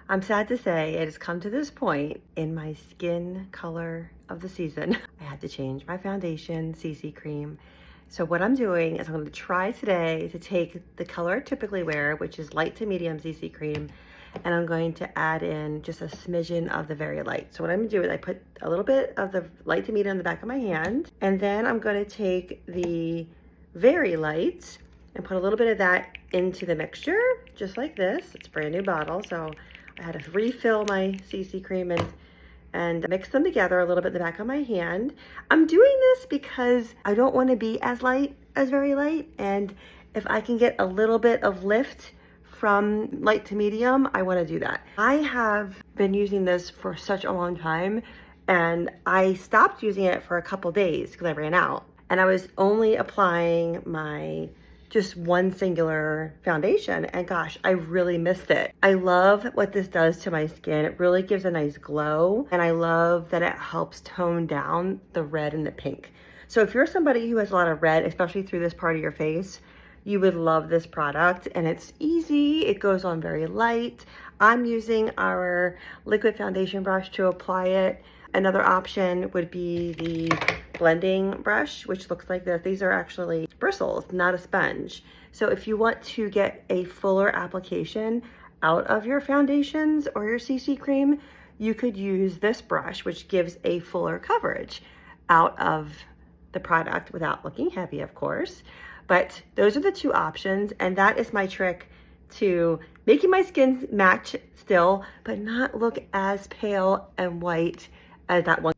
I'm sad to say it has come to this point in my skin color of the season. I had to change my foundation, CC cream. So what I'm doing is I'm going to try today to take the color I typically wear, which is light to medium CC cream, and I'm going to add in just a smidgen of the very light. So what I'm going to do is I put a little bit of the light to medium on the back of my hand, and then I'm going to take the very light and put a little bit of that into the mixture, just like this. It's a brand new bottle, so I had to refill my CC cream and mix them together a little bit in the back of my hand. I'm doing this because I don't want to be as light as very light, and if I can get a little bit of lift from light to medium, I want to do that. I have been using this for such a long time, and I stopped using it for a couple days because I ran out, and I was only applying my just one singular foundation, and gosh, I really missed it. I love what this does to my skin. It really gives a nice glow, and I love that it helps tone down the red and the pink. So if you're somebody who has a lot of red, especially through this part of your face, you would love this product, and it's easy. It goes on very light. I'm using our liquid foundation brush to apply it. Another option would be the blending brush, which looks like this. These are actually bristles, not a sponge. So if you want to get a fuller application out of your foundations or your CC cream, you could use this brush, which gives a fuller coverage out of the product without looking heavy, of course. But those are the two options, and that is my trick to making my skin match still, but not look as pale and white as that one.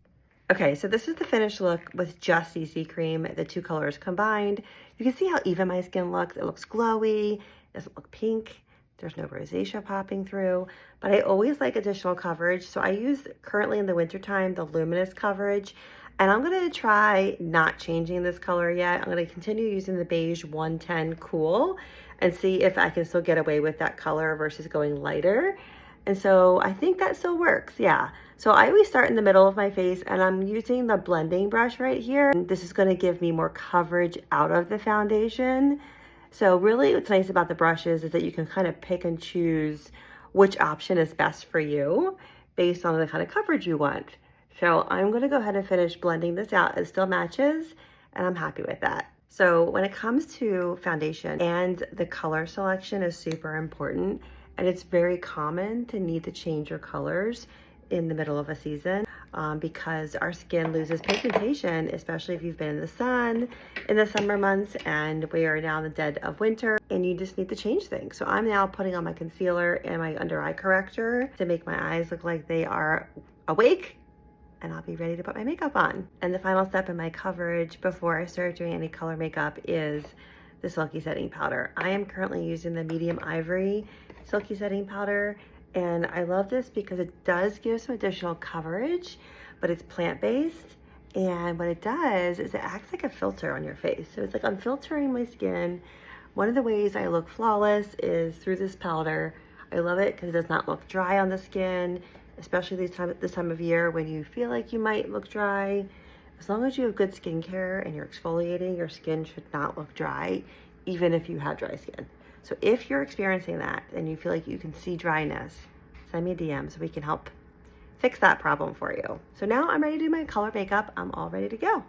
Okay, so this is the finished look with just CC cream, the two colors combined. You can see how even my skin looks. It looks glowy, it doesn't look pink, there's no rosacea popping through, but I always like additional coverage. So I use currently in the wintertime, the luminous coverage, and I'm gonna try not changing this color yet. I'm gonna continue using the beige 110 Cool and see if I can still get away with that color versus going lighter. And so I think that still works, yeah. So I always start in the middle of my face, and I'm using the blending brush right here. And this is gonna give me more coverage out of the foundation. So really what's nice about the brushes is that you can kind of pick and choose which option is best for you based on the kind of coverage you want. So I'm gonna go ahead and finish blending this out. It still matches, and I'm happy with that. So when it comes to foundation, and the color selection is super important, and it's very common to need to change your colors in the middle of a season because our skin loses pigmentation, especially if you've been in the sun in the summer months, and we are now in the dead of winter, and you just need to change things. So I'm now putting on my concealer and my under eye corrector to make my eyes look like they are awake, and I'll be ready to put my makeup on. And the final step in my coverage before I start doing any color makeup is the Silky Setting Powder. I am currently using the Medium Ivory Silky Setting Powder, and I love this because it does give some additional coverage, but it's plant-based, and what it does is it acts like a filter on your face. So it's like I'm filtering my skin. One of the ways I look flawless is through this powder. I love it because it does not look dry on the skin, especially this time of year when you feel like you might look dry. As long as you have good skincare and you're exfoliating, your skin should not look dry, even if you have dry skin. So if you're experiencing that and you feel like you can see dryness, send me a DM so we can help fix that problem for you. So now I'm ready to do my color makeup. I'm all ready to go.